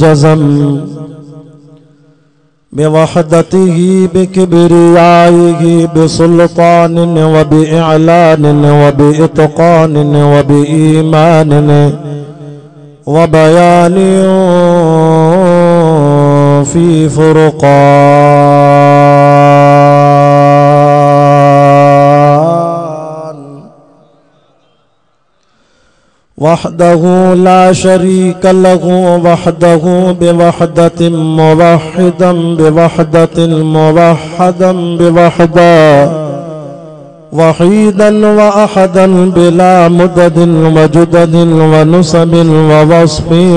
जज़म बिवहदतिही बिकिब्रियाइही बिसुल्तानिन व बिइलानिन व बिइत्क़ानिन व बिईमानिन व बयानिन फी फुरक़ान वहदहु ला शरीक लहु वहदहु बिवहदतिन मुवहिदन बिवहदतिन मुवहदन बिवहदा वहीदन व अहदन बिला मुददिन व जुददिन व नुसबिन व वस्फिन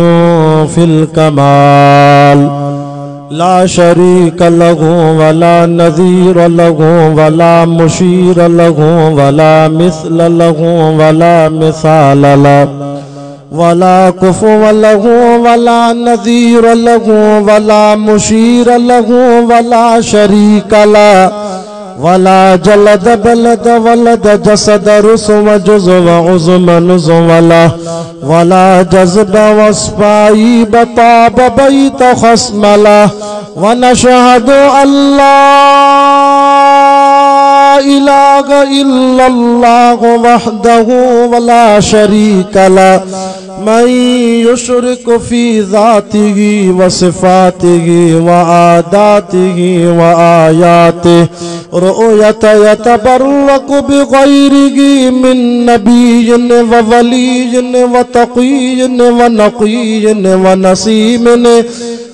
फिल कमाल ला शरीक लहु वला नज़ीर लहु वला मुशीर लहु वला मिस्ल लहु वला मिसाल लहु वला कुफुव लहु वला नज़ीर लहु वला मुशीर लहु वला शरीक लहु वला जलद बलद वलद जसद रुसव जुज़व उज़म नुज़वला वला जज़ब वस्पाई बताब बैत खस्मला व नशहदु अल्लाह इलाहा इल्लल्लाह वहदहु वला शरीक लहु मन युशरिक फी ज़ातिही व सिफ़ातिही व आदातिही व आयातिही रुयत यतबर्रक बिग़ैरिही मिन नबिय्यिन व वलिय्यिन व तक़िय्यिन व नक़िय्यिन व नसीमिन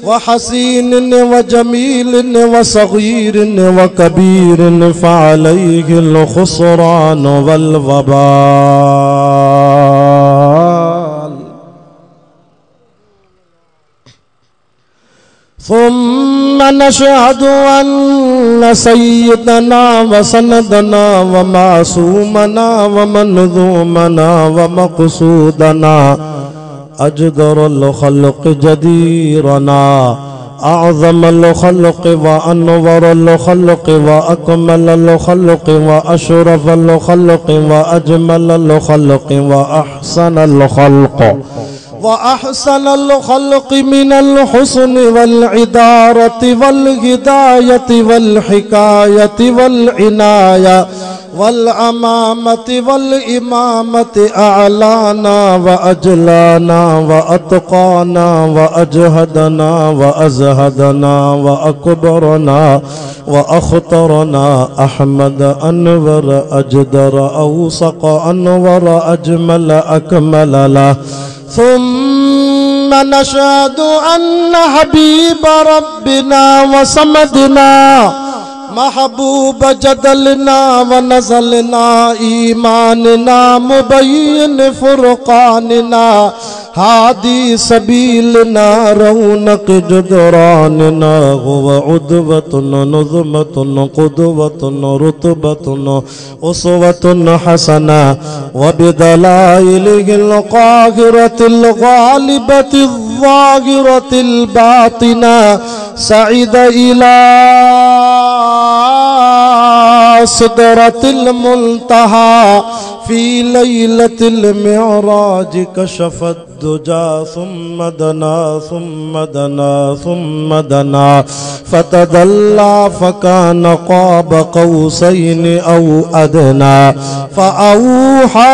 व हसीनिन व जमीलिन व सग़ीरिन व कबीरिन फ़अलैहिल ख़ुस्रान वल वबाल सुम्मा नशहदु अन्न सय्यदना व सनदना व मासूमना व मनज़ूमना व मक़सूदना अजदरुल खल्क़ जदीरना अअज़मुल खल्क़ व अनवरुल खल्क़ व अकमलुल खल्क़ व अशरफुल खल्क़ व अजमलुल खल्क़ व अहसनुल खल्क़ वअहसनुल खल्क़ मिनल हुस्न वल इदारति वल हिदायति वल हिकायति वल इनाया वल अमामति वल इमामति अअलाना व अजलाना व अतक़ाना व अजहदना व अज़हदना व अकबरना व अख़तरना अहमद अनवर अजदर औसक़ अनवर अजमल अकमल ला सुम्मा नशहदु अन्न हबीब रब्बिना व समदना महबूब जदलना व नज़लना ईमानना मुबय्यिन फुरक़ानना हादी सबीलना रौनक जुदरानना हुव उद्वतुन नुज़मतुन क़ुदवतुन रुतबतुन उसवतुन हसना व बिदलाइलिल क़ाहिरतिल ग़ालिबतिल ज़ाहिरतिल बातिना सईद इला सिदरतिल मुंतहा फी लैलतिल मिअराज कशफत दुजा सुम्मा दना सुम्मा दना सुम्मा दना फतदल्ला फकान क़ाब क़ौसैन औ अदना फ़अौहा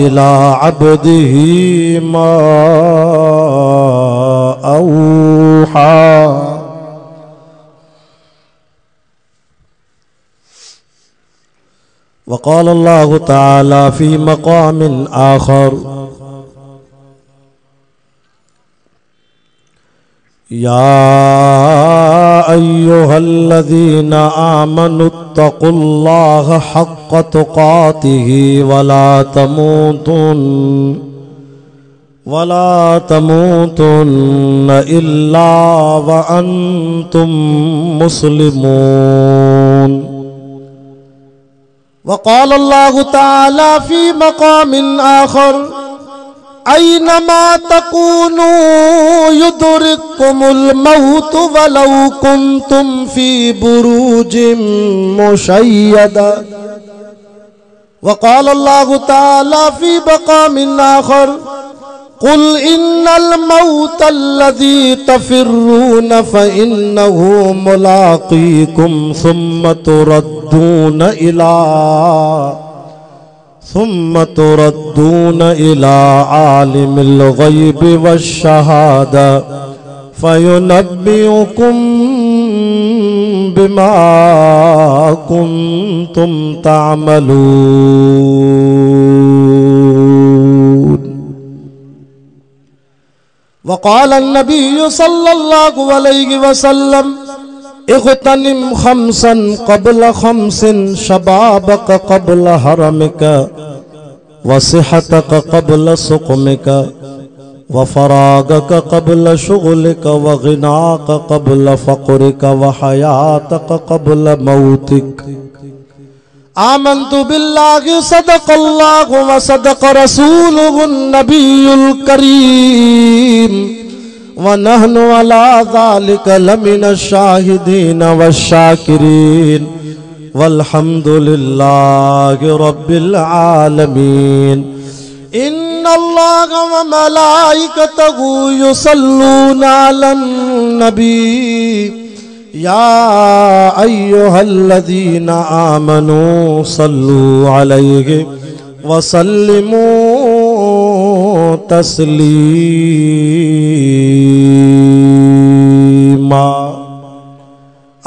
इला अब्दिही मा औहा। वक़ाल अल्लाहु तआला फ़ी मक़ामिन आख़र या अय्युहल्लज़ीना आमनुत्तक़ुल्लाह हक़्क़ तुक़ातिही वला तमूतुन्न इल्ला व अंतुम मुस्लिमून। वक़ाल अल्लाहु तआला फ़ी मक़ामिन आख़र ऐनमा तकूनू युदरिकुमुल मौत वलौ कुंतुम फ़ी बुरूजिम मुशय्यदा वक़ाल अल्लाहु ताला फी मक़ामिन आख़र कुल इन्नल मौतल्लज़ी तफ़िर्रून फ़इन्नहु मुलाक़ीकुम सुम्मा तुरद्दून इला आलिमिल ग़ैबि वश्शहादा फ़युनब्बिउकुम बिमा कुन्तुम तामलून। वक़ाल अन्नबिय्यु सल्लल्लाहु अलैहि वसल्लम इग़्तनिम ख़म्सन क़ब्ल ख़म्सिन शबाबक क़ब्ल हरमिक वसिहतक क़ब्ल सुक़मिक वफ़रागक क़ब्ल शुग़लिक वग़िनाक क़ब्ल फ़क़्रिक वहयातक क़ब्ल मौतिक। आमन्तु बिल्लाहि सदक़ल्लाहु व सदक़ रसूलुहुन नबियुल करीम व नहनु अला ज़ालिका लमिनश शाहिदीन वश्शाकिरीन वल्हम्दुलिल्लाहि रब्बिल आलमीन। इन्नल्लाह व मलाइकतहु युसल्लूना अलन नबी या अय्युहल्लज़ीना आमनू सल्लू अलैहि व सल्लिमू तस्लीमा।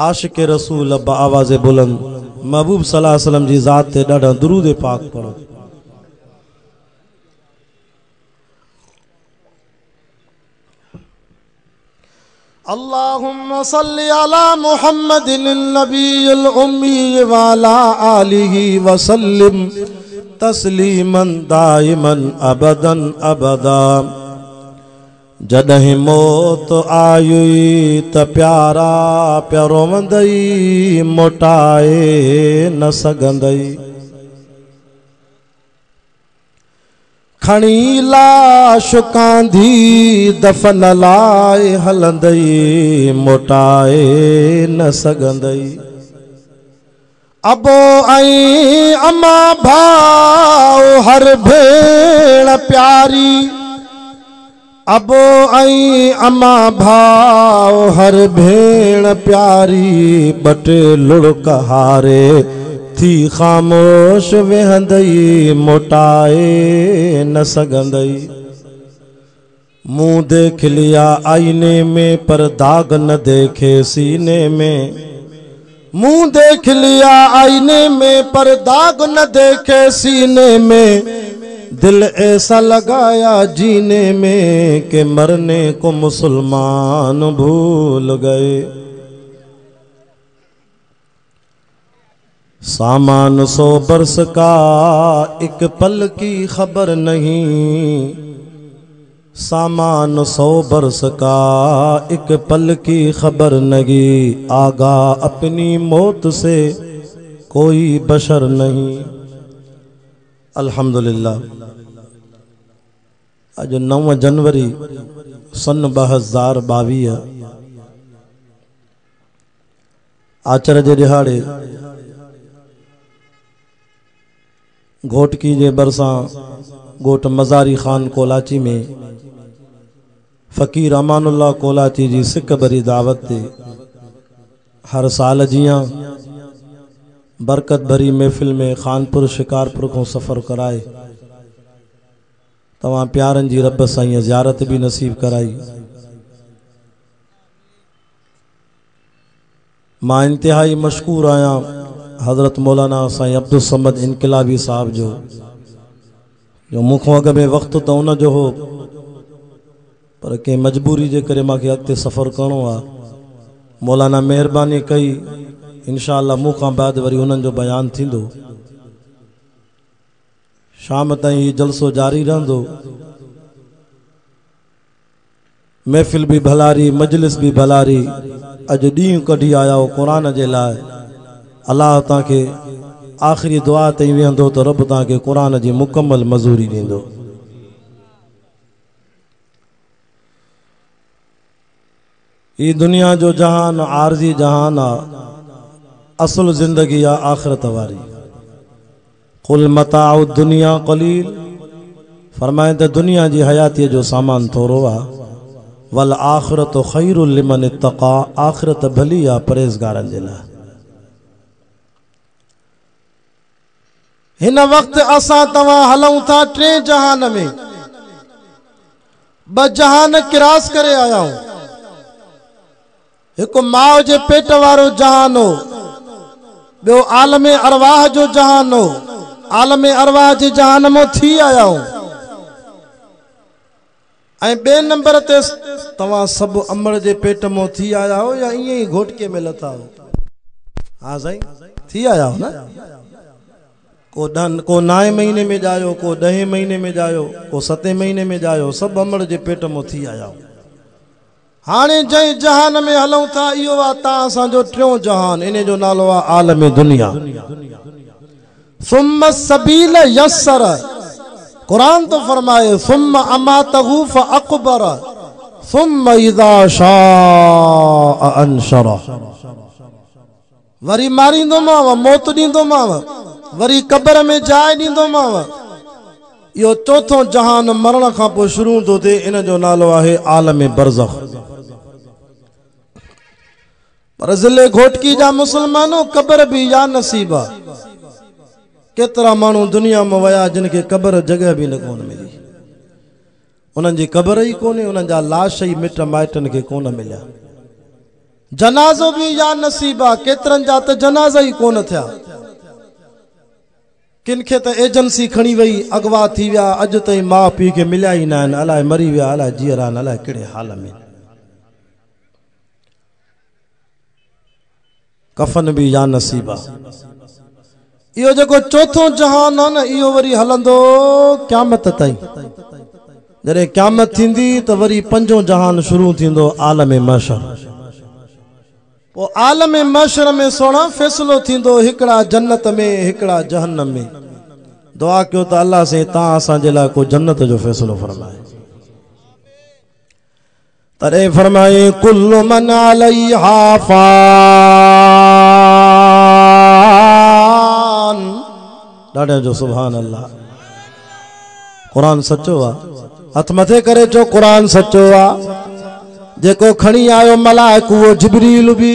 आशिक रसूल आवाज़ बुलंद महबूब सल्लल्लाहु अलैहि वसल्लम जी ज़ात ते ॾाढा दुरूद पाक पढ़ो। अल्लाहुम्मा सल्लि अला मुहम्मदिन नबिय्यिल उम्मी व अला आलिहि व सल्लिम तस्लीमन दाइमन अबदन अबदा। जॾहिं मौत आयुई त प्यारा प्यारो वंदई मोटाए न सघंदई। खणी लाश कांधी दफ़न लाइ हलंदई मोटाए न सघंदई। अबो ऐं अमा भाउ हर भेण प्यारी अबो ऐं अमा भाउ हर भेण प्यारी बटे लुड़क हारे थी ख़ामोश वेहंदई मोटाए न सघंदई। मुंह देख लिया आईने में पर दाग न देखे सीने में। मुंह देख लिया आईने में पर दाग न देखे सीने में। दिल ऐसा लगाया जीने में कि मरने को मुसलमान भूल गए। सामान 100 बरस का एक पल की खबर नहीं। सामान 100 बरस का एक पल की खबर नहीं। आगा अपनी मौत से कोई बशर नहीं। अल्हम्दुलिल्लाह आज 9 जनवरी सन 2022 आचर जे दिहाड़े घोटकी जे बरसा गोट मज़ारी खान कोलाची में फ़कीर अमानुल्लाह कोलाची जी सिक भरी दावत ते हर साल जियां बरकत भरी महफिल में खानपुर शिकारपुर को सफ़र कराए तवां प्यारन जी रब साईं ज़ियारत भी नसीब कराई। मां इंतहाई मशकूर आया हज़रत मौलाना साईं अब्दुल समद इनकलाबी साहब जो मुखों अग में वक्त तो उन जो हो पर के मजबूरी जे करे मां के अगते सफ़र करणो आ। मौलाना मेहरबानी कई इंशाअल्लाह मुखां बाद वरी उन्हनि जो बयान थींदो। शाम ताईं जलसो जारी रहंदो। महफिल भी भलारी मजलिस भी भलारी। अज ॾींहुं कढी आया हो कुरान जे लाइ। अल्लाह ताके आखिरी दुआ ताईं वेहंदो तो रब ताके कुरान जी मुकम्मल मजूरी ॾींदो। ये दुनिया जो जहान आरजी जहान आ। असल जिंदगी आ आखिरत वारी। कुल मताउ दुनिया कलील, फरमाए त दुनिया जी हयाती जो सामान थोरो आ, वल आखिरत खैरुल लिमन इत्तका, आखिरत भली आ परहेज़गारनि जे लाइ। हिन वक्त असां तव्हां हलूं था टे जहान में, ब जहान क्रॉस करे आया हूं। एक माउ जे पेट वारो जहान हो, बो आलमे अरवाह जो जहान हो, आलमे अरवाह जे जहान में थी आया हूं। ऐं बे नंबर ते तव्हां सब अमर जे पेट में थी आया हो या ईअं ही घोटके में लथा हो? हाँ साईं, थी आया हो ना। को 9 महीने में जायो, को 10 महीने में जायो, को 7 महीने में जायो, सब अमर जे पेट में थी आया हो। हाणे जै जहान में हलूं था इहो आ तव्हां असांजो टियों जहान, इन जो नालो आ आलम दुनिया। सुम्म सबील यस्सर, कुरान तो फरमाए सुम्म अमातहु फअकबर सुम्म इज़ा शाअ अनशर, वरी मारींदो माव, मौत ॾींदो माव, वरी कब्र में जाइ ॾींदो माव। इहो चौथों जहान मरण खां पोइ शुरू थो थिए, इन जो नालो आहे आलम बरज़ख। पर ज़िले घोटकी जा मुसलमानों कब्र भी या नसीब आ। केतरा माण्हू दुनिया में वया जिनके कब्र जगह भी न कोन मिली, उन्हनि जी कब्र ही कोन्हे, उन्हनि जा लाश ही मिट माइटनि खे कोन मिलिया। जनाज़ो भी या नसीब आ, केतरनि जा त जनाज़ा ही कोन थिया। किनखे त एजेंसी खणी वई, अगवा थी विया, अज ताईं माउ पीउ खे मिलिया ही न आहिनि, अलाए मरी विया, अलाए जीअर आहिनि, अलाए कहिड़े हाल में। कफन भी या नसीब आ। इहो जेको चौथों जहान आ न, इहो वरी हलंदो क़यामत ताईं। जॾहिं क़यामत थींदी त वरी पंजों जहान शुरू थींदो, आलम महशर। वो आलम महशर में सोना फैसलो थींदो, हिकड़ा जन्नत में, हिकड़ा जहन्नम में। दुआ कयो त अल्लाह से तव्हां असांजे लाइ को जन्नत जो फैसलो फरमाए। तॾहिं फरमाए कुल्लु मन अलैहा फान। ॾाढे जो सुभान अल्लाह, कुरान सचो आ। हथ मथे करे चो कुरान सचो आ। जेको खणी आयो मलाइक वो जिब्रील भी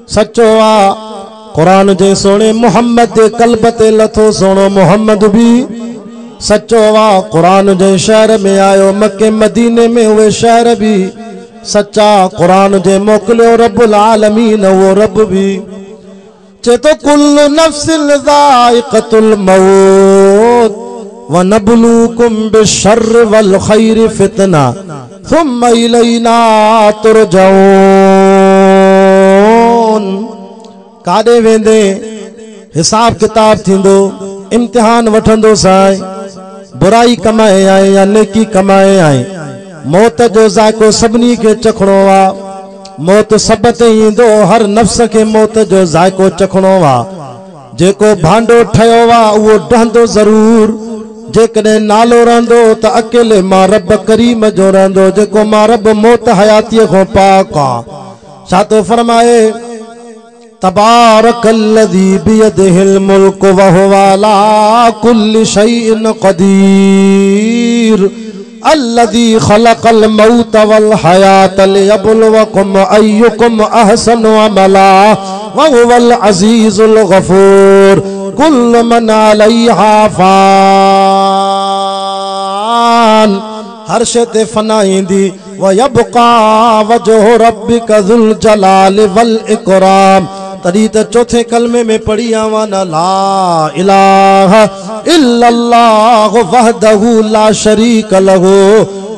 सचो आ। कुरान जे सोने मोहम्मद जे कल्ब ते लथो सोनो मोहम्मद भी सचो आ। कुरान जे शहर में आयो मक्के मदीने में उहे शहर भी सच्चा। कुरान जे मोकलियो रब्बुल आलमीन वो रब भी चेतो कुल्लु नफ्सिन ज़ाइक़तुल मौत व नब्लूकुम बिश्शर्रि वल खैरि फितना सुम्मा इलैना तुरजाऊन। काॾे वेंदे हिसाब किताब थींदो, इम्तिहान वठंदो साईं, बुराई कमाए आए या नेकी कमाए आए। मौत जो ज़ाइको सभिनी खे चखणो आ। मौत सब ते ईंदो, हर नफ्स खे मौत जो ज़ाइको चखणो आ। जेको भांडो ठहियो आ उहो डहंदो ज़रूर। जेकॾहिं नालो रहंदो त अकेले मां रब करीम जो रहंदो, जेको मां रब मौत हयातीअ खां पाक आ। छा तो फरमाए तबारकल्लज़ी बियदिहिल मुल्कु व हुवा अला कुल्लि शैइन क़दीर अल्लज़ी खलक़ल मौत वल हयात लियब्लुवकुम अय्युकुम अहसनु अमला व हुवल अज़ीज़ुल गफूर। कुल्लु मन अलैहा फान, हर शइ ते फना ईंदी। व यबका वजहु रब्बिका ज़ुल जलाल वल इकराम। तॾहिं त चौथे कलमे में पढ़ी आवां न ला इलाहा इल्लल्लाहु वहदहु ला शरीक लहू।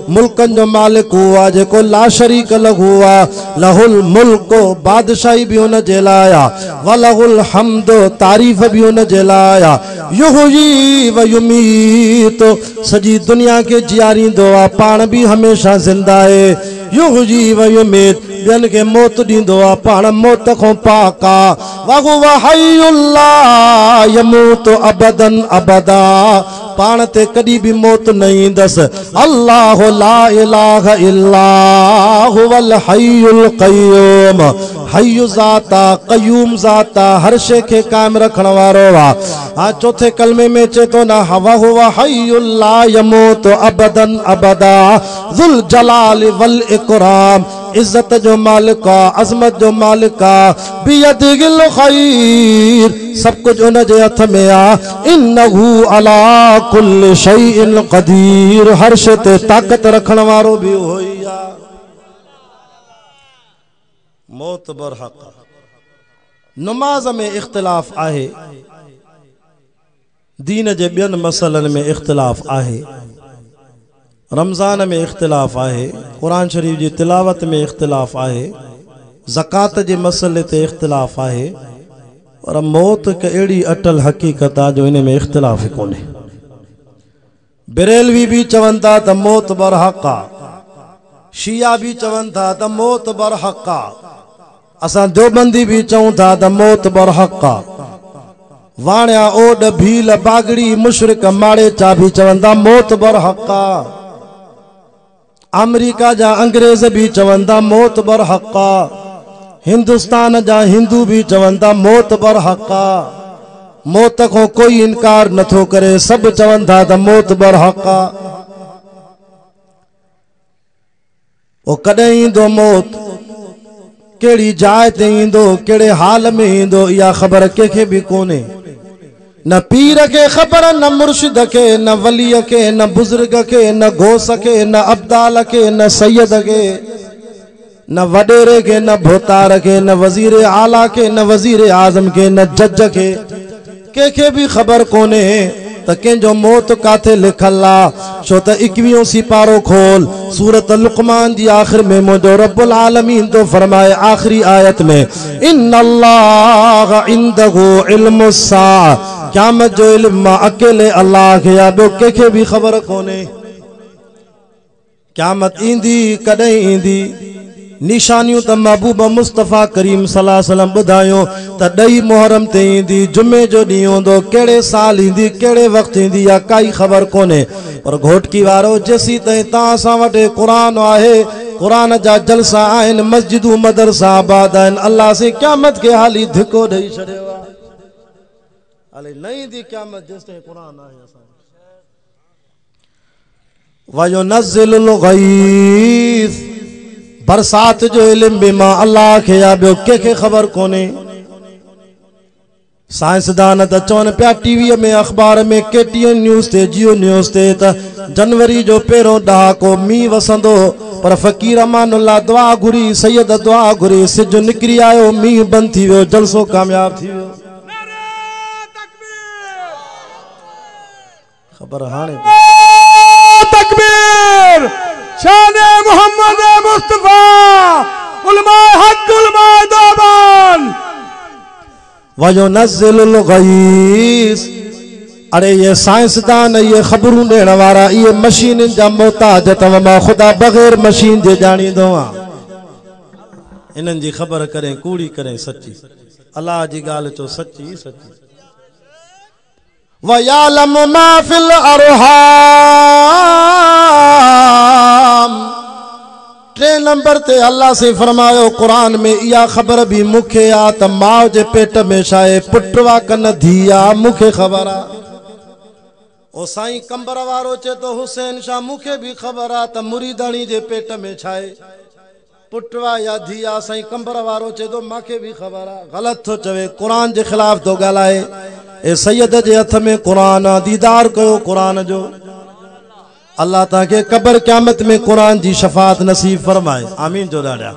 मुल्कन जो मालिक हुआ जेको ला शरीक लहू आ। लहुल मुल्को, बादशाही भी उन जे लाइ आ। वलहुल हम्दो, तारीफ़ भी उन जे लाइ आ। युहयी व युमीत, सॼी दुनिया के जियारींदो आ, पाण भी हमेशा जिंदा है। युहयी व युमीत, बियन के मौत दींदो आ पाण मौत को पाका वहुवा हय्युल ला यमूत अबदन अबदा पाण ते कदी भी मौत नहीं दस अल्लाह ला इलाहा इल्ला हुवल हय्युल कय्यूम हय्यु ज़ाता कय्यूम ज़ाता हर शे के कायम रखण वारो वा आ चौथे कलमे में चेतो ना हवा हुवा हय्युल ला यमूत अबदन अबदा ज़ुल जलाल वल इकराम इज्जत जो मालिका अजमत जो मालिका बियदिल खैर सब कुछ उन जे हथ में आ इन्नहु अला कुल्ल शैइन कदीर हर शे ते ताकत रखण वारो भी होइया मौत बरहक नमाज में इख्तिलाफ आहे दीन जे बियन मसलन में इख्तिलाफ आहे रमज़ान में इख्तिलाफ आहे कुरान शरीफ की तिलावत में इख्तिलाफ आहे ज़कात के मसले ते इख्तिलाफ आहे और मौत एक अड़ी अटल हकीकत आ जो इन में इख्तिलाफ ही कोने बरेलवी भी चवन था त मौत बरहक आ शिया भी चवन था त मौत बरहक आ असां देवबंदी भी चऊं था त मौत बरहक आ वाणिया ओड भील बागड़ी मुशरिक माड़े चा भी चवन था मौत बरहक आ अमेरिका जा अंग्रेज भी चवंदा मौत बरहक आ हिंदुस्तान जा हिंदू भी चवंदा मौत बरहक आ मौत को कोई इनकार नथो करे सब चवंदा त मौत बरहक आ ओ कदे इंदो मौत केड़ी जाय ते इंदो केड़े हाल में इंदो या खबर के भी कोने न पीर के खबर न मुर्शिद के न वली के न बुजुर्ग के न घोष के न अब्दाल के न सैयद के न वडेरे के न भोतार के न वजीर आला के न वजीर आजम के न जज के भी खबर कोने त केंजो मौत काथे लिखल आ छो त 21 सिपारो खोल सूरत लुकमान दी आखिर में मोजो रब्बुल आलमीन तो फरमाए आखिरी आयत में इन्नल्लाह इंदहु इल्मुस सा क़यामत जो इल्म अकेले अल्लाह के या बो के भी खबर कोने क़यामत इंदी कदे इंदी निशानियों त महबूब मुस्तफ़ा करीम सल्लल्लाहु अलैहि वसल्लम बुधायो त दई मुहर्रम ते इंदी जुमे जो डी होंदो केड़े साल इंदी केड़े वक्त इंदी या काई खबर कोने पर घोटकी वारो जेसी तई ता सा वटे कुरान आहे कुरान जा जलसा आइन मस्जिदू मदरसा आबाद आइन अल्लाह से क़यामत के हाली धिको दई छड़ियो अले नहीं दी क़यामत जेसते कुरान आहे असा वयुनज़्ज़िलुल गईस बरसात जो इल्म बिमा अल्लाह के या बो के खबर कोने साइंसदान त चवन पिया टीवी में अखबार में केटीएन न्यूज़ ते जियो न्यूज़ ते त जनवरी जो पेरो डहाको मी वसंदो पर फकीर अमानुल्लाह दुआ घुरी सैयद दुआ घुरी सिज निकरी आयो मी बंद थी वियो जलसो कामयाब थी वियो खबर हाने तकबीर शाने मोहम्मद मुस्तफा उलमा हक उलमा दामन वयुनज़्ज़िलुल गईस अरे ये साइंसदान ये खबरूं देने वाला ये मशीन जा मोहताज तमाम खुदा बगैर मशीन जे जानी दो इनन जी खबर करें कूड़ी करें सच्ची अल्लाह जी गाल चो सच्ची सच्ची वयालम मा फिल अरहाम 3 नंबर ते अल्लाह से फरमायो कुरान में या खबर भी मुखे आ त मां जे पेट में शाए पुटवा कन धिया मुखे खबर आ ओ साईं कंबर वारो चे तो हुसैन शाह मुखे भी खबर आ त मुरीदानी जे पेट में छाए पुटवा या धिया साईं कंबर वारो चे तो माखे भी खबर आ गलत तो चवे कुरान जे खिलाफ तो गालाए ए सैयद जे हथ में कुरान दीदार कयो कुरान जो अल्लाह ताके कब्र क़यामत में कुरान जी शफात नसीब फरमाए आमीन जो ॾाढा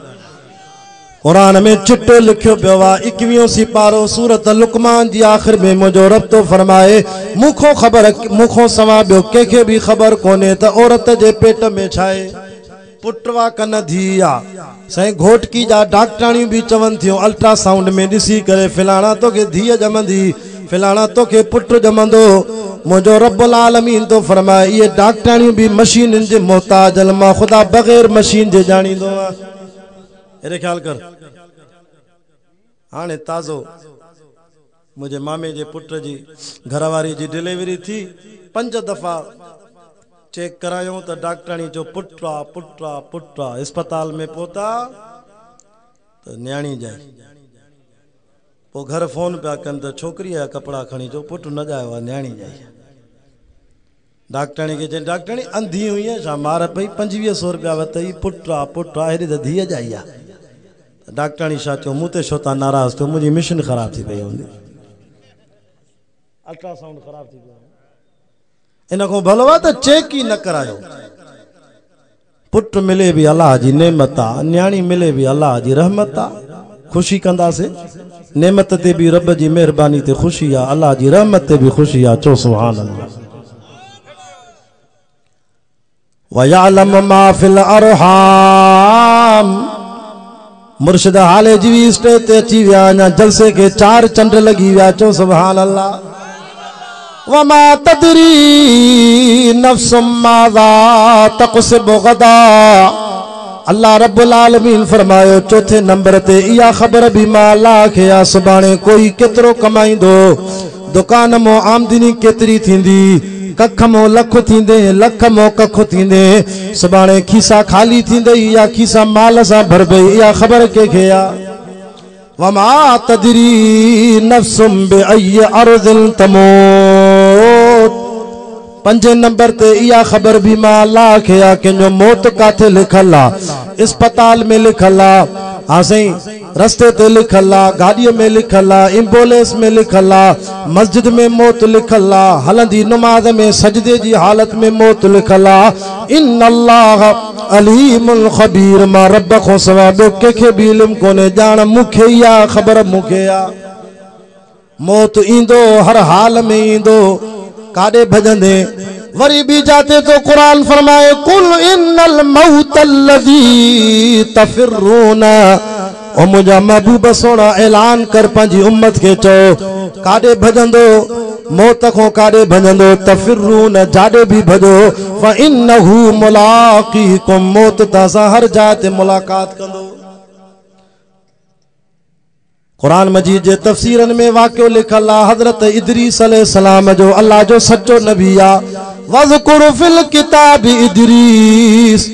कुरान में चिट्टो लिखियो पियो आहे 21 सिपारो सूरत लुकमान जी आखिर में मुझो रब तो फरमाए मुखो खबर मुखो सवा बियो के भी खबर कोने त औरत जे पेट में छाए पुटवा कन धिया साईं घोटकी जा डॉक्टराणी भी चवन थियो अल्ट्रासाउंड में दिसी करे फिलाना तो के धिया जमंदी फिलाना तो के पुट जमंदो मुझो रब्बुल आलमीन तो फरमाए ये डॉक्टराणी भी मशीन जे मोहताज अलमा खुदा बगैर मशीन जे जानी दो अरे ख्याल कर हाँ ताज़ो मुझे मामे जे पुट जी घरवारी जी डिलीवरी थी 5 दफ़ा चेक करायूं तो डॉक्टरानी जो पुट्रा पुट्रा पुट्रा अस्पताल में पहुता तो न्याणी जाए वो घर फोन पिया कन तो छोकरी या कपड़ा खणी जो पुट न जाए न्याणी जाए डॉक्टरानी के चई डॉक्टरानी अंधी हुई है छा मार पई 2500 रुपया वतई पुट्रा पुट्रा हेड़ी तो धीअ जाई आ डॉक्टरानी छा चयो मूं ते छो था नाराज़ थियो मुंहिंजी मिशन ख़राब थी पई हूंदी अल्ट्रासाउंड ख़राब थी पियो इन को भलो आहे त चेक ही न करायो पुट मिले भी अल्लाह जी नेमत आ न्याणी मिले भी अल्लाह जी रहमत आ खुशी कंदासे नेमत ते भी रब जी मेहरबानी ते खुशी आ अल्लाह जी रहमत ते भी खुशी आ चो सुभान अल्लाह वयअलम मा फिल अरहाम मुर्शिद हाले जी स्टेज ते अची विया अञा जलसे के 4 चंड लगी विया चो सुभान अल्लाह वमा तदरी नफ्सुम माज़ा तक़सिबु गदा अल्लाह रब्बुल आलमीन फरमायो चौथे नंबर ते इया खबर भी माला खे आ सुभाणे कोई केतरो कमाईंदो दुकान मो आमदनी केतरी थींदी कख मो लख थींदे लख मो कख थींदे सुभाणे खीसा खाली थींदे या खीसा माल सां भरबे इया खबर के खे आ वमा तदरी नफ्सुम बिअय्यि अर्दिन तमूत 5 नंबर ते इया खबर भी माला खे आ कि जो मौत काथे लिखल आ अस्पताल में लिखल आ हाँ सही रस्ते ते लिखल आ गाड़ी में लिखल आ एम्बुलेंस में लिखल आ मस्जिद में मौत लिखल आ हलंदी नमाज में सजदे जी हालत में मौत लिखल आ इन्नल्लाह अलीमुल खबीर मा रब खो सवा ॿियो कंहिंखे बि इल्म कोन्हे ॼाण मूंखे ई आ ख़बर मूंखे आ मौत ईंदो हर हाल में ईंदो काॾे भॼंदे वरी भी जाते तो कुरान फरमाए कुल इन्नल मौत अल्लज़ी तफिरून ओ मुझा महबूब सोना ऐलान कर पंहिंजी उम्मत के चो काॾे भॼंदो मौत को काॾे भॼंदो तफिरून जाॾे भी भॼो फ इन्नहु मुलाक़ीकुम मौत तां हर जाइ ते मुलाकात कंदो कुरान मजीद जे तफसीरन में वाक़ियो लिखल आ हजरत इदरीस अलैहिस्सलाम जो अल्लाह जो सच्चो नबी आ वज़कुर फिल किताब इदरीस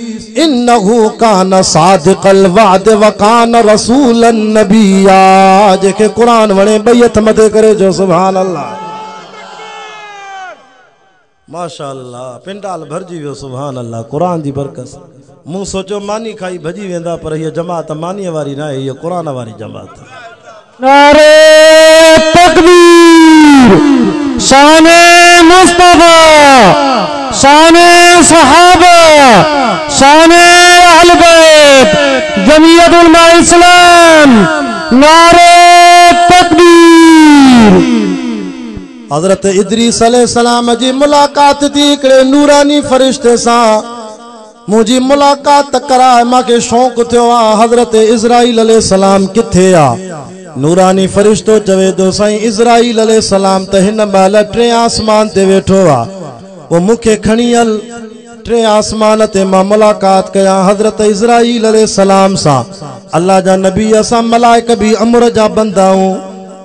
इन्नहु कान सादिक़ल वाद व कान रसूलन नबिया जेके कुरान वणे ॿई हथ मथे करे जो सुभान अल्लाह माशाअल्लाह पिंडाल भरजी वियो सुभान अल्लाह कुरान जी बरकत मूं सोचो मानी खाई भजी वेंदा पर हीअ जमात मानी वारी न आहे हीअ कुरान वारी जमात नारे तकबीर शाने मुस्तफा शाने सहाबा शाने अहले बैत जमीयत उलमा इस्लाम नारे तकबीर हजरत इदरीस अलैहिस्सलाम जी मुलाकात थी हिकिड़े नूरानी फरिश्ते सां मुझी मुलाकात कराए मांखे शौक़ थियो आ हजरत इज़राइल अलैहिस्सलाम किथे आ नूरानी फरिश्तो चवे तो साईं इज़राइल अलैहिस्सलाम त हिन महिल 3 आसमान ते वेठो आ वो मुखे खणी हल 3 आसमान ते मां मुलाकात कया हजरत इज़राइल अलैहिस्सलाम सां अल्लाह जा नबी असां मलाइक भी अमर जा बंदा हूं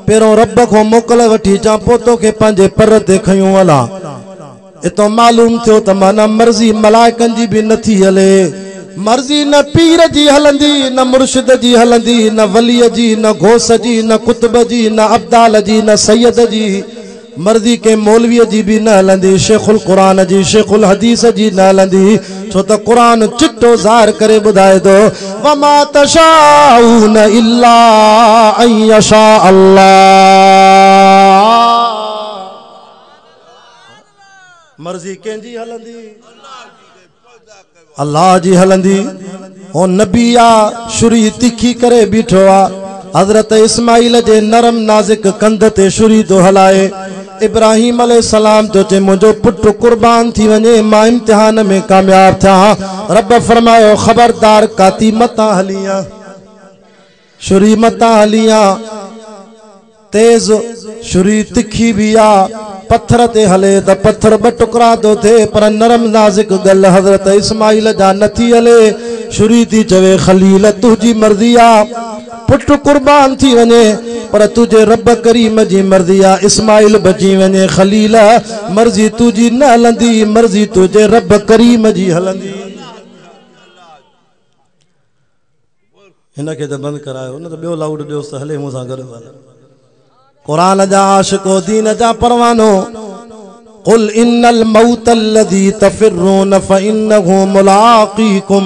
पेरों रब को मोकल वठी चा पोतो के पंहिंजे पर ते खयूं हला इतो मालूम थियो त माना मर्जी मलाइकन जी भी नथी हले मर्जी न पीर जी हलंदी न मुर्शिद जी हलंदी न वली जी न घोस जी न कुतुब जी न अब्दाल जी न सैयद जी मर्जी के मौलवी जी भी न हलंदी शेखुल कुरान जी शेखुल हदीस जी न हलंदी छो त कुरान चिट्टो ज़ाहिर करे बुधाए दो वमा तशाऊन इल्ला अन यशा अल्लाह मर्जी कंहिंजी हलंदी अल्लाह जी हलंदी ओ नबी आ शुरी तिखी करे बीठो आ हजरत इस्माइल जे नरम नाज़िक कंध ते शुरी तो हलाए इब्राहिम अलैहिस्सलाम तो चे मुझो पुट कुर्बान थी वने मां इम्तिहान में कामयाब था रब फरमायो खबरदार काती मता हलिया शुरी मता हलिया तेज शुरी तिखी भी आ पत्थर ते हले त पत्थर ब टुकड़ा तो थे पर नरम नाज़िक गल हजरत इस्माइल जा नथी हले शुरी थी चवे खलील तुझी मर्ज़ी आ पुट कुर्बान थी वने पर तुझे रब करीम जी मर्ज़ी आ इस्माइल बची वने खलील मर्ज़ी तुझी न हलंदी मर्ज़ी तुझे रब करीम जी हलंदी इनके तो बंद करायो न तो बियो लाउड दियो हले मूंसां गॾु कुरान जा आशिको दीन जा परवानो कुल इन्नल मौत अल्लज़ी तफिरून फइन्नहु मुलाक़ीकुम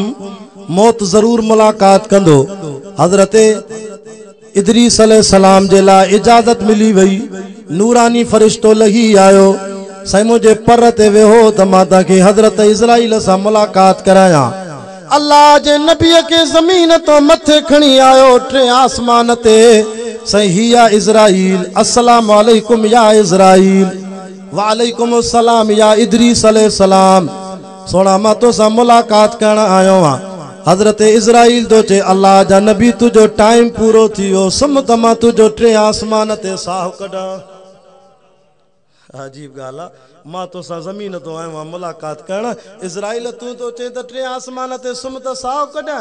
मौत जरूर मुलाकात कंदो हज़रत इदरीस अलैहिस्सलाम जे लाइ इजाज़त मिली वई नूरानी फरिश्तो लही आयो साईं मुंहिंजे पर ते वेहो त मां तव्हांखे हज़रत इज़राइल सां मुलाकात करायां अल्लाह जे नबीअ खे ज़मीन तो मथे खणी आयो टे आसमान ते साईं हिया इज़राइल अस्सलाम वालेकुम या इज़राइल वालेकुम अस्सलाम या इदरीस अलैहिस्सलाम सोना मां तोसां मुलाकात करण आयो आं हज़रत इज़राइल तो चे अल्लाह जा नबी तुझो टाइम पूरो थियो सुम त मां तुझो टे आसमान ते साह कढां अजीब ॻाल्हि आहे मां तोसां ज़मीन तो आयो आहियां मुलाकात करण इज़राइल तूं तो चे त टे आसमान ते सुम त साह कढां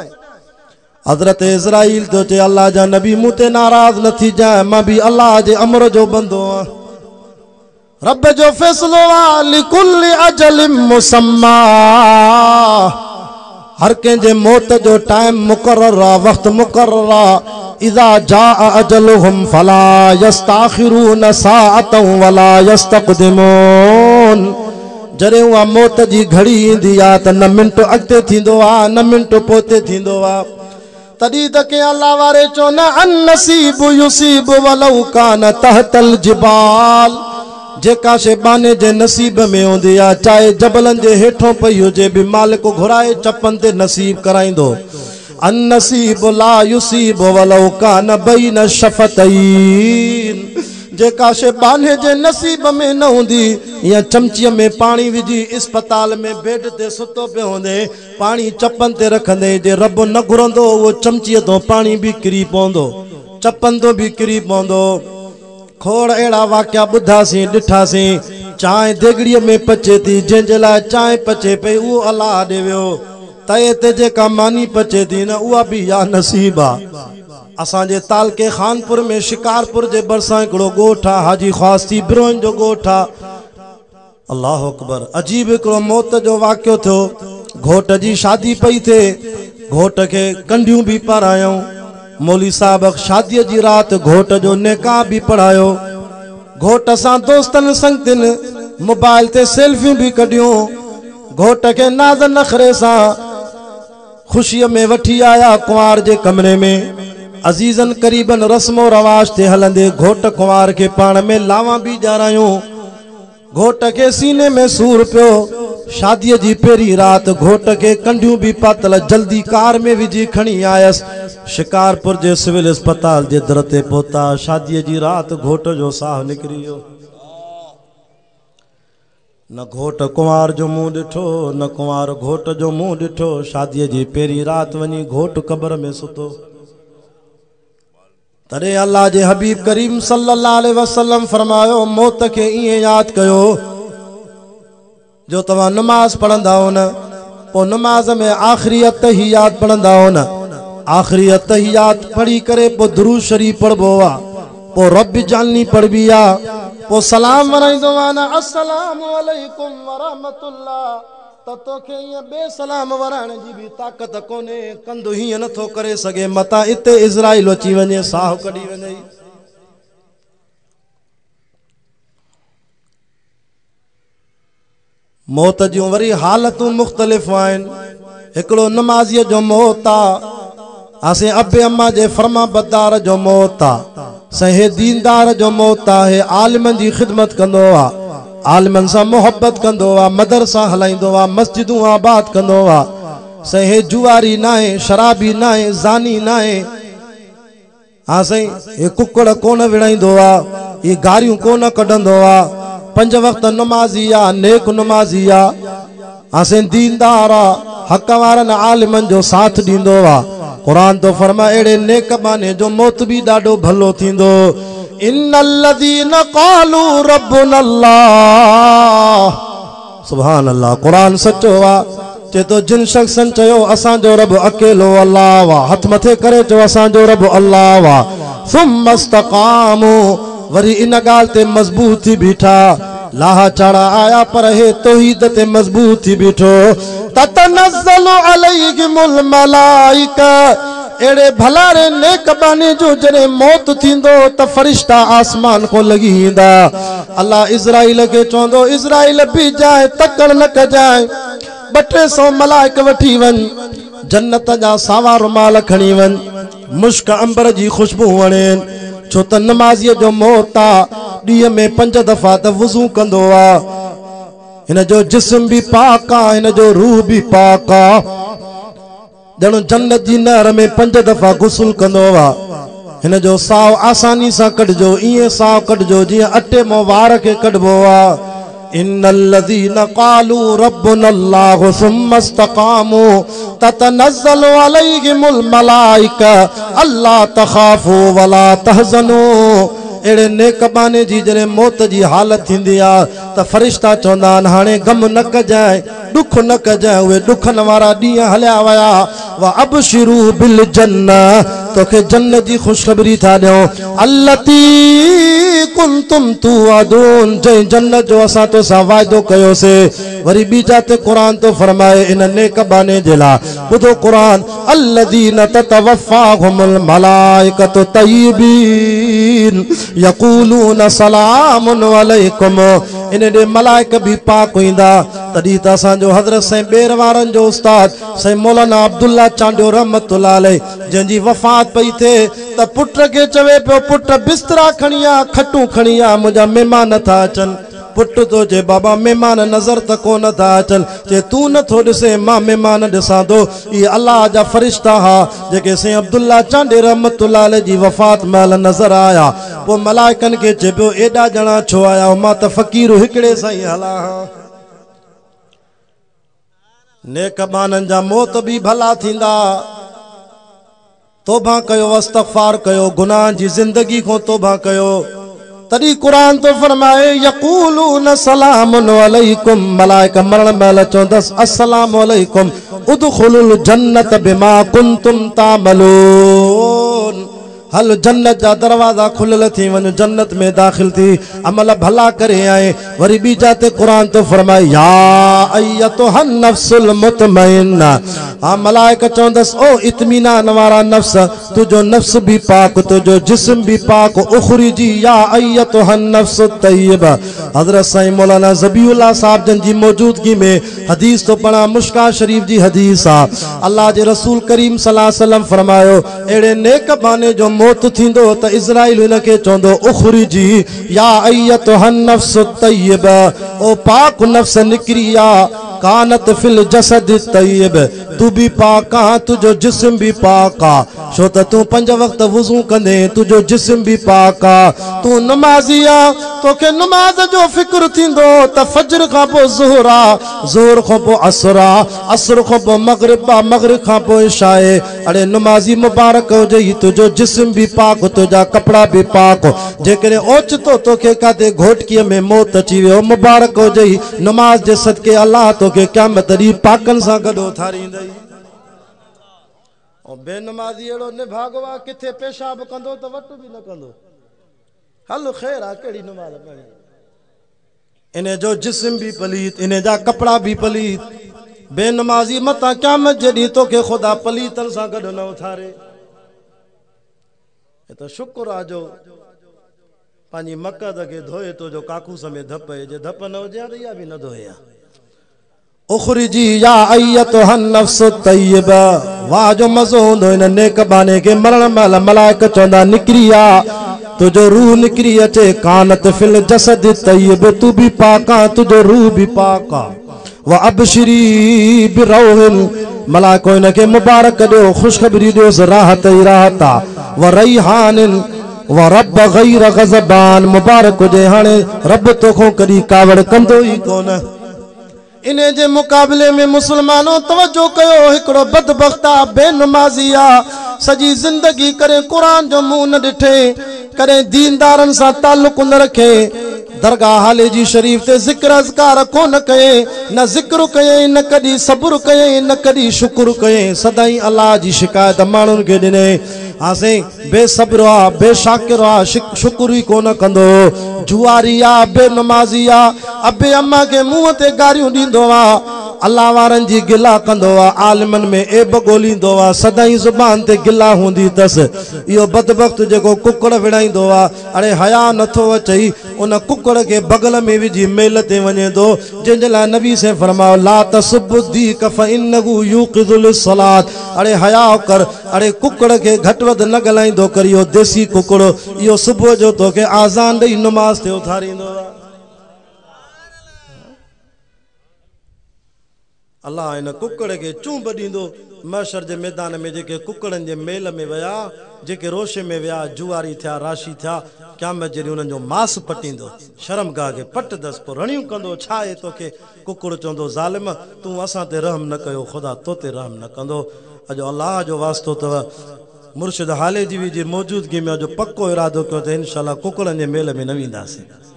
हज़रत इज़राइल तो चे अल्लाह जा नबी मूं ते नाराज़ न थी जाए मां भी अल्लाह जे अमर जो बंदो आं रब जो फैसलो आ लिकुल्लि अजलिम मुसम्मा हर कंहिंजे मौत जो टाइम मुक़र्रर आ वक्त मुक़र्रर आ इज़ा जाअ अजलुहुम फला यस्ताखिरून साअतन वला यस्तक़दिमून जॾहिं उहा मौत जी घड़ी ईंदी आ त न मिंट अॻिते थींदो आ न मिंट पोते थींदो आ तॾहिं त के अल्लाह वारे चो न अन नसीब युसीब वलौ कान तहतल जिबाल जेका शे बाने जे नसीब में हूंदी आ चाहे जबलन जे हेठों पई हुजे भी मालिक घुराए चपन ते नसीब कराईंदो अन नसीब ला युसीब वलौ कान बैन शफतैन जेका शे बाने जे नसीब में न हुंदी या चमचीअ में पानी विझी अस्पताल में बेड ते सुतो पियो हूंदे पानी चपन ते रखंदे जे रब न घुरंदो वो चमचीअ तो पानी भी किरी पवंदो चपन तो भी किरी पवंदो खोड़ अड़ा वाक़िया ॿुधासीं ॾिठासीं चांहि देगड़ीअ में पचे थी जंहिंजे लाइ चांहि पचे पई उहो अलाह ॾे वियो तए ते जेका मानी पचे थी न उहा भी या नसीब आहे असांजे तालके खानपुर में शिकारपुर जे भरिसां हिकिड़ो ॻोठ आहे हाजी ख्वास्ती बिरोइन जो ॻोठ आहे अल्लाह अकबर अजीब हिकिड़ो मौत जो वाक़ियो थियो घोट जी शादी पई थिए घोट खे कंडियूं भी पारायूं मौली साहब शादी जी रात घोट जो निकाह भी पढ़ायो घोट सां दोस्तन संगतिन मोबाइल ते सेल्फियूं भी कढियूं घोट के नाज़ नखरे सां खुशीअ में वठी आया कुंवार जे कमरे में अजीजन करीबन रस्मो रवाज ते हलंदे घोट कुंवार के पाण में लावा भी ॼारायूं घोट के सीने में सूर पियो शादी जी पेरी रात घोट के कंडियूं भी पातल जल्दी कार में विझी खणी आयस शिकारपुर जे सिविल अस्पताल जे दर ते पहुता शादी जी रात घोट जो साह निकरी वियो न घोट कुंवार जो मुंह ॾिठो न कुंवार घोट जो मुंह ॾिठो शादी जी पेरी रात वञी घोट कब्र में सुतो तॾहिं अल्लाह जे हबीब करीम सल्लल्लाहु अलैहि वसल्लम फरमायो मौत के इएं याद कयो जो तव्हां नमाज पढ़ंदा हो न पोइ नमाज में आखिरी अतहियात पढ़ंदा हो न आखिरी अतहियात पढ़ी करे पोइ दुरूद शरीफ पढ़बो आहे पोइ रब जानी पढ़बी आहे पोइ सलाम वराईंदो आहे न अस्सलामु अलैकुम व रहमतुल्लाह त तोखे ईअं बेसलाम वराइण जी भी ताक़त कोन्हे कंधु हीअं नथो करे सघे मतां इते इज़राइल अची वञे साह कढी वञे मौत जूं वरी हालतूं मुख़्तलिफ़ आहिनि हिकिड़ो नमाज़ीअ जो मौत आहे असें अबे अम्मा जे फर्मा बदार जो मौत आहे सहे दीनदार जो मौत आहे आलिमनि जी ख़िदमत कंदो आहे आलिमनि सां मोहब्बत कंदो आहे मदरसा हलाईंदो आहे मस्जिदूं आबाद कंदो आहे सहे जुआरी न आहे शराबी न आहे ज़ानी न आहे हा साईं हे कुकड़ कोन विड़ाईंदो आहे ये गारियूं कोन कढंदो आहे 5 वक्त नमाज़ी आ नेक नमाज़ी आ असें दीनदार आ हक वारन आलिमन जो साथ दींदो आ कुरान तो फरमा एड़े नेक बाने जो मौत भी डाडो भलो थींदो इन्नल्लज़ीना क़ालू रब्बुनल्लाह सुभान अल्लाह कुरान सच्चो आ चेतो जिन शख्सन चयो असांजो रब अकेलो अल्लाह वा, हथ मथे करे चयो असांजो रब अल्लाह वा, सुम्मा इस्तक़ामू, वरी इन गाल ते मजबूत थी बीठा, लाहा चढ़ा आया पर हे तौहीद ते मजबूत थी बीठो। ततनज़्ज़लु अलैहिमुल मलाइका, एड़े भलारे नेक बानी जो जरे मौत थींदो त फरिश्ता आसमान को लगी ईंदा। अल्लाह इज़राइल के चवंदो इज़राइल भी जाए तकड़ न कजाए, 200 मलाइक वठी वन, जन्नत जा सावा रुमाल खणी वन, मुश्क अंबर जी खुशबू वणे, छो त नमाज़ीअ जो मौत आ, ॾींहं में 5 दफ़ा त वुज़ू कंदो आ, हिन जो जिस्म भी पाक आ, हिन जो रूह भी पाक आ, ॼण जन्नत जी नहर में 5 दफ़ा गुस्ल कंदो आ, हिन जो साव आसानी सां कढजो, ईअं साव कढजो जीअं अटे मां वार खे कढबो आ। इन्नल्लज़ीना क़ालू रब्बुनल्लाहु सुम्मा इस्तक़ामू ततनज़्ज़लु अलैहिमुल मलाइका अल्ला तख़ाफू वला तहज़नू। एड़े नेक बाने जी जरे मौत जी हालत थींदी आ त फरिश्ता चवंदा आहिनि हाणे गम न कजाए, दुख न कजाए, उहे दुखन वारा ॾींहं हलिया विया। व अबशिरू बिल जन्ना, तोखे जन्नत जी ख़ुशख़बरी था ॾियूं, अल्लती कुंतुम तुअदून, जंहिं जन्नत जो असां तोसां वाइदो कयोसीं। वरी ॿी जाते क़ुरान तो फरमाए इन नेक बाने जे लाइ, ॿुधो क़ुरान, अल्लज़ीना ततवफ़ाहुमुल मलाइकतु तय्यबीन यक़ूलून सलामुन अलैकुम, इन ॾे मलाइक भी पाक ईंदा। तॾहिं त असांजो हज़रत साईं ॿेर वारनि जो उस्ताद साईं मौलाना अब्दुल्ला चांडियो रहमतुल्लाह अलैह, जंहिंजी वफ़ात पई थिए त पुट खे चवे पियो पुट बिस्तरा खणी आ, खटूं खणी आ, मुंहिंजा महिमान था अचनि। पुट तो जे बाबा महिमान नज़र त कोन था अचनि, चे तूं नथो ॾिसे मां महिमान ॾिसां थो। इहे अल्लाह जा फरिश्ता हा जेके साईं अब्दुल्ला चांडे रहमतुल्लाह अलैह जी वफ़ात महिल नज़र आया। पोइ मलाइकनि खे चए पियो एॾा ॼणा छो आया, मां त फ़क़ीर हिकिड़े साईं हला हा। नेक बाननि जा मौत भी भला थींदा, तौबा कयो, इस्तग़फ़ार कयो, गुनाह जी ज़िंदगी खां तौबा कयो। तॾहिं क़ुरान तो फरमाए यक़ूलून सलामुन अलैकुम, मलाइका मरण महिल चवंदसि अस्सलामु अलैकुम उदख़ुलुल जन्नत बिमा कुंतुम तामलून, हल जन्नत जा दरवाजा खुलियल थी वञ, जन्नत में दाखिल थी अमल भला करे आए। वरी ॿी जाते क़ुरान तो फरमाए या अय्यतुहन नफ्सुल मुतमइन्ना, हा मलाइका चवंदसि ओ इत्मीनान वारा नफ्स, तुझो नफ्स भी पाक, तुझो जिस्म भी पाक, उखरिजी या अय्यतुहन नफ्सु तय्यबा। हज़रत साईं मौलाना ज़बीउल्लाह साहब जन जी मौजूदगी में हदीस तो पढ़ा, मुश्का शरीफ जी हदीस आ। अल्लाह जे रसूल करीम सल्लल्लाहु अलैहि वसल्लम फरमायो एड़े नेक बाने जो मौत थींदो त इज़राइल इनके चवंदो उखरिजी या अय्यतुहन नफ्सु तय्यबा, ओ पाक नफ्स निकरी आ, कानत फिल जसद तय्यब, तू भी पाक आ, तुझो जिस्म भी पाक आ, छो त तू 5 वक्त वुज़ू कंदे, तुझो जिस्म भी पाक आ, तू नमाज़ी आ, तोखे नमाज जो फिक्र थींदो त फजर खां पोइ ज़ुहर आ, ज़ुहर खां पोइ असर आ, असर खां पोइ मगरिब आ, मगरिब खां पोइ इशा आहे। अड़े नमाज़ी मुबारक हुजे, तुझो जिस्म भी पाक, तुझा कपड़ा भी पाक, जेकॾहिं ओचितो तोखे काथे घोटकीअ में मौत अची वियो, मुबारक हुजे, नमाज जे सदके अल्लाह तोखे क़यामत ॾींहुं पाकनि सां गॾु उथारींदई। ऐं बेनमाज़ी अहिड़ो निभागो आहे, किथे पेशाब कंदो त वटि बि न कंदो, हल ख़ैर आहे, कहिड़ी नमाज़ पढ़ी, इन जो जिस्म भी पलीत, इन जा कपड़ा भी पलीत। बेनमाज़ी मता क़यामत जे ॾींहुं तोखे ख़ुदा पलीतनि सां गॾु न उथारे। त शुक्र आहे जो पंहिंजी मक़द खे धोए तो, जो काकूस में धप है, जे धप न हुजे त इहा बि न धोए। उखरिजी या अय्यतुहन नफ्सु तय्यबा, वाह जो मज़ो हूंदो इन नेक बाने खे मरण महिल मलाइका चवंदा निकिरी आ, तुझो रूह निकिरी अचे, कानत फिल जसद तय्यब, तू भी पाक आ, तुझो रूह भी पाक आ। व अबशिरी बिरौहिन, मलाइको इनखे मुबारक ॾियो, ख़ुशख़बरी ॾियोसि, राहत ई राहत आ। व रैहानिन व रब गैर गज़बान, मुबारक हुजे हाणे रब तोखो कॾहिं कावड़ कंदो ई कोन। इने जे मुकाबले में मुसलमानों तवज्जो कयो, हिकिड़ो बदबख्त आ, बेनमाज़ी आ, सजी जिंदगी करे कुरान जो मुंहुं न ॾिठे, कॾहिं दीनदारनि सां ताल्लुक़ न रखे, दरगाह हाले जी शरीफ ते ज़िक्र अज़कार कोन कये न ज़िक्र कये न कदी सब्र कये न कदी शुक्र कये सदाई अल्लाह जी शिकायत मानुन के दिने आसे बेसब्र आ बेशाकिर आ शुक्र ही कोन कंदो जुआरी आ बेनमाजी आ अबे अम्मा के मुंह ते गारियूं दींदो आ अल्लाह वारन जी गिला कंदो आ आलिमन में एब गोलींदो आ सदाई जुबान ते गिला हुंदी तस यो बदबख्त जेको कुकड़ विड़ाईंदो आ अरे हया नथो अचई उन कुकड़ के बगल में विझी मेल ते वने दो जिन ला नबी से फरमाओ ला तसुब्दी कफ इन्नहु युक़िज़ुल सलात अरे हया कर अरे कुकड़ के घटवद न गलाईंदो करियो देसी कुकड़ यो सुबह जो तो के आजान दई नमाज ते उथारींदो आ अल्लाह इन कुकड़ के चूंब दींदो महशर जे मैदान में जेके कुकड़न जे मेल में वया जेके रोशे में वया जुआरी थिया राशि थिया क़यामत जे उन जो मांस पटींदो शर्मगाह के पट दस पो रणियूं कंदो छाए तोखे कुकड़ चोंदो ज़ालिम तू असां ते रहम न कयो खुदा तो ते रहम न कंदो अजो अल्लाह जो वास्तो तव मुर्शिद हाले जी जे मौजूदगी में जो पक्को इरादो कयो त इंशाअल्लाह कुकड़न जे मेल में न वेंदासीं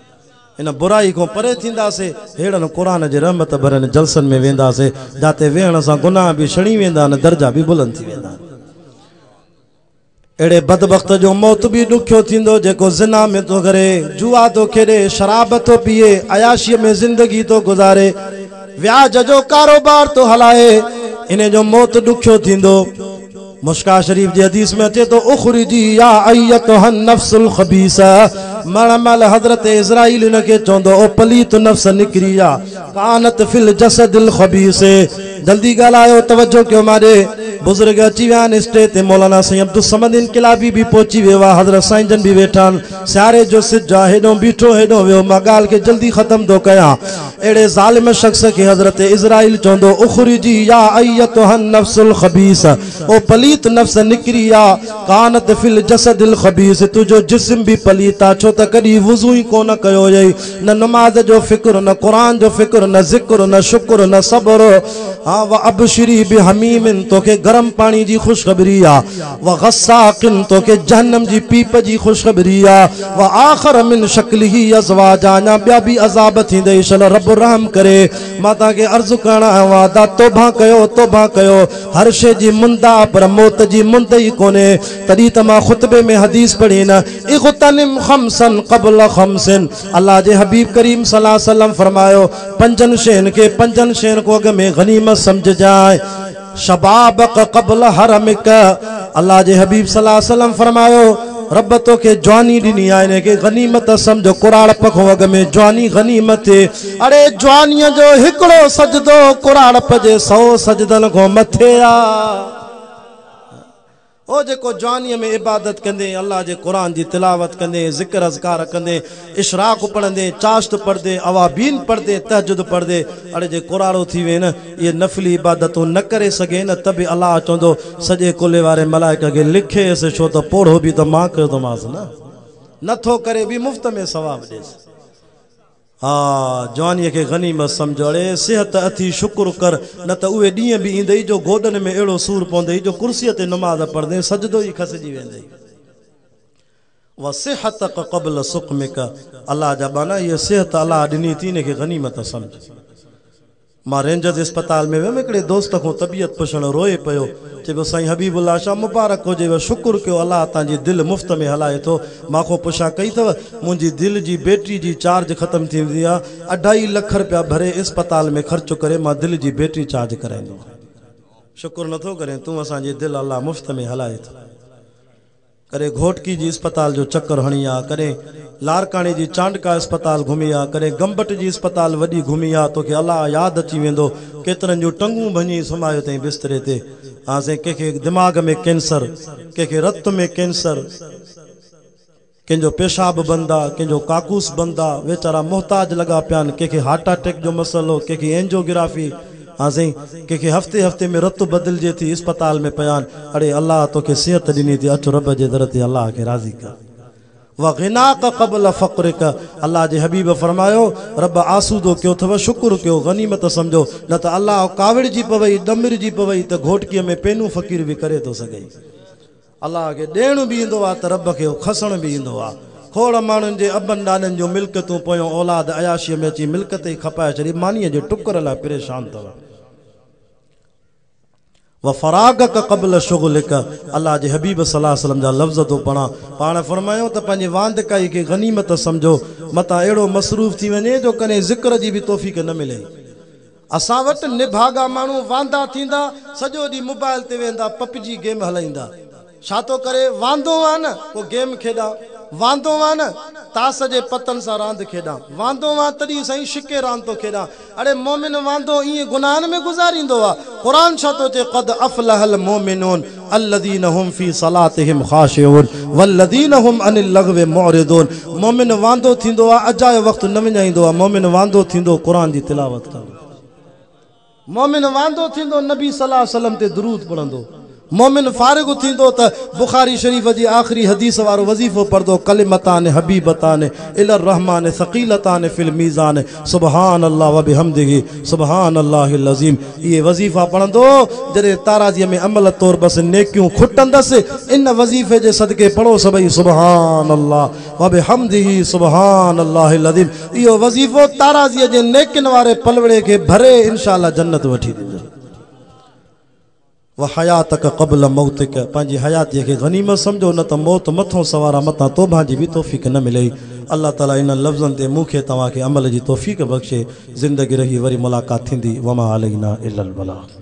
इन बुराई को परे थींदासे हेड़न कुरान जे रहमत भरन जलसन में वेंदासे जाते वेहण सा गुनाह भी छणी वेंदा न दर्जा भी बुलंद थी वेंदा एड़े बदबख्त जो मौत भी दुखियो थींदो जेको जिना में तो करे जुआ तो खेडे शराब तो पिए अयाशी में जिंदगी तो गुजारे व्याज जो कारोबार तो हलाए इने जो मौत दुखियो थींदो मुश्का शरीफ जी हदीस में अचे तो उखरिजी या अय्यतुहन नफ्सुल खबीसा मरमल हजरत इज़राइल ने के चोंदो ओ पलीत नफ्स निकरिया कानत फिल जसदिल खबीसे जल्दी गलायो तवज्जो क्यों मारे बुजुर्ग अची विया स्टेज ते मौलाना साईं अब्दुल समद इनकलाबी भी पहुंची विया हजरत साईं जन भी वेठान सारे जो सिजा हेडो बीठो हेडो वियो मां गाल के जल्दी खत्म दो कया एड़े जालिम शख्स के हजरत इज़राइल चोंदो उखरिजी या अय्यतुहन नफ्सुल खबीस ओ पलीत नफ्स निकरिया कानत फिल जसदिल खबीस तुजो जिस्म भी पलीता छो त कदी वुजू ही कोन कयो जई न नमाज जो फिक्र न कुरान जो फिक्र न जिक्र न शुक्र न सब्र हां व अबशरी बिहमीमिन तो के गरम पानी जी खुशखबरी आ व गस्साकिन तो के जहन्नम जी पीप जी खुशखबरी आ व आखिर मिन शक्लिही अज़वाजाना बिया भी अजाब थींदे शन रब रहम करे माता के अर्ज करणा वादा तौबा कयो हर शे जी मुंदा पर मौत जी मुंद ही कोने तदी तमा खुतबे में हदीस पढ़ी न इगतनिम खमसन क़ब्ल खमसिन अल्लाह जे हबीब करीम सल्लल्लाहु अलैहि वसल्लम फरमायो पंजन शेन को अग में गनीमत समझ जाए शबाबक क़ब्ल हरमिक अल्लाह जे हबीब सल्लल्लाहु अलैहि वसल्लम फरमायो रब तो के जवानी दिनी आने के गनीमत समझो कुराड़ पखो अग में जवानी गनीमत अरे जवानी जो हिकड़ो सजदो कुराड़ पजे 100 सजदन को मथे आ ओ जेको जवानी में इबादत कंदे अल्लाह जे कुरान जी तिलावत कंदे जिक्र अज़कार कंदे इशराक पढ़ंदे चाश्त पढ़दे अवाबीन पढ़दे तहज्जुद पढ़दे अरे जे कुराड़ो थी वे न ये नफली इबादतों न करे सके न तब अल्लाह चोंदो सजे कुले वारे मलाइका के लिखे से छो तो पोड़ो भी तो मां कयो तो मास न नथो करे भी मुफ्त में सवाब देस हाँ जवानी के गनीमत समझो अरे सेहत अथी शुक्र कर न तो उहे ॾींहं भी ईंदई जो गोडन में एड़ो सूर पवंदई जो कुर्सीअ ते नमाज पढ़दे सजदो ही खसजी वेंदई व सिहतक क़ब्ल सुक़मिक अल्लाह जा बाना ये सेहत अल्लाह ॾिनी थी ने के गनीमत समझ मां रेंजर्स अस्पताल में वियमि हिकिड़े दोस्त को तबियत पुछण रोए पियो चइबो साईं हबीबुल्लाह शाह मुबारक हुजेव शुक्र कयो अल्लाह तव्हांजी दिलि मुफ़्त में हलाए थो मांखो पुछा कई अथव मुंहिंजी दिलि जी बैटरी जी चार्ज ख़त्म थी वेंदी आहे 2.5 लख रुपया भरे अस्पताल में ख़र्च करे मां दिलि जी बैटरी चार्ज कराईंदो शुक्र नथो करे तूं असांजी दिलि अल्लाह मुफ़्त में हलाए थो करे घोटकी जी अस्पताल जो चक्कर हणी आ करे लारकाणी जी चांडका अस्पताल घुमी आ करे गंबट जी अस्पताल वडी घुमी आ तो के अल्लाह याद अची वेंदो केतरन जो टंगू भञी समायो तई बिस्तरे ते हां से के दिमाग में कैंसर के रत में कैंसर केंजो पेशाब बंदा केंजो काकूस बंदा वेचारा मोहताज लगा पियान के हार्ट अटैक जो मसलो के एंजियोग्राफी हाँ सही के हफ्ते हफ्ते में रत बदलजे थी अस्पताल में पयान अरे अल्लाह तो के सेहत ॾिनी थी अच रब जे दर ते अल्लाह के राज़ी कर व ग़िनाक क़ब्ल फ़क़्रिक अल्लाह जे हबीब फरमायो रब आसूदो कयो थव शुक्र कयो गनीमत समझो न त अल्लाह काविड़ जी पवई दमिर जी पवई त घोटकीअ में पेनू फ़कीर भी करे तो सके अल्लाह के ॾियण भी ईंदो आहे त रब के खसण भी ईंदो आहे खोड़ माण्हुनि जे अबनि ॾाॾनि जो मिल्कतूं पोयों औलाद अयाशीअ में अची मिल्कत ई खपाए छॾी मानीअ जे टुकर लाइ परेशान अथव व फरागक क़ब्ल शुग़लिक अल्लाह जे हबीब सल्लल्लाहु अलैहि वसल्लम जा लफ़्ज़ थो पढ़ा पाण फरमायो त पंहिंजी वांदकाई खे गनीमत सम्झो मतां अहिड़ो मसरूफ़ थी वञे जो कॾहिं ज़िक्र जी बि तौफ़ीक़ न मिले असां वटि निभागा माण्हू वांदा थींदा सॼो ॾींहुं मोबाइल ते वेंदा पबजी गेम हलाईंदा छा थो करे वांदो आहे न पोइ गेम खेॾां वांदो आहे न तास जे पतनि सां रांदि खेॾां वांदो आहे तॾहिं साईं शिके रांदि थो खेॾां अड़े मोमिन वांदो ईअं गुनाहनि में गुज़ारींदो आहे क़ुरान छा थो चए क़द अफ़लहल मोमिनून अल्लज़ीन हुम फ़ी सलातिहिम ख़ाशिऊन वल्लज़ीन हुम अनिल लग़्व मुअरिदून मोमिन वांदो थींदो आहे अजायो वक़्तु न विञाईंदो आहे मोमिन वांदो थींदो क़ुरान जी तिलावत कंदो मोमिन वांदो थींदो नबी सल्लल्लाहु अलैहि वसल्लम ते दुरूद पढ़ंदो मोमिन फारिग थींदो त बुखारी शरीफ़ जी आख़िरी हदीस वारो वज़ीफ़ो पढ़ंदो कलिमतान हबीबतान इलर रहमान सक़ीलतान फिल मीज़ान सुबहान अल्लाह व बिहम्दिही सुबहान अल्लाहिल अज़ीम ये वज़ीफ़ा पढ़ंदो जॾहिं ताराज़ीअ में अमल तौर बस नेकियूं खुटंदसि इन वज़ीफ़े जे सदके पढ़ो सभई सुबहान अल्लाह व बिहम्दिही सुबहान अल्लाहिल अज़ीम इहो वज़ीफ़ो ताराज़ीअ जे नेकिन वारे पलवड़े खे भरे इंशाअल्लाह जन्नत वठी ॾींदो व हयातक क़ब्ल मौतिक पंहिंजी हयातीअ खे गनीमत सम्झो न त मौत मथों सवारा मतां तौबा जी बि तौफ़ीक़ न मिले अल्लाह ताला इन लफ़्ज़नि ते मूंखे तव्हांखे अमल जी तौफ़ीक़ बख़्शे ज़िंदगी रही वरी मुलाक़ात थींदी वमा अलैना इल्लल बलाग।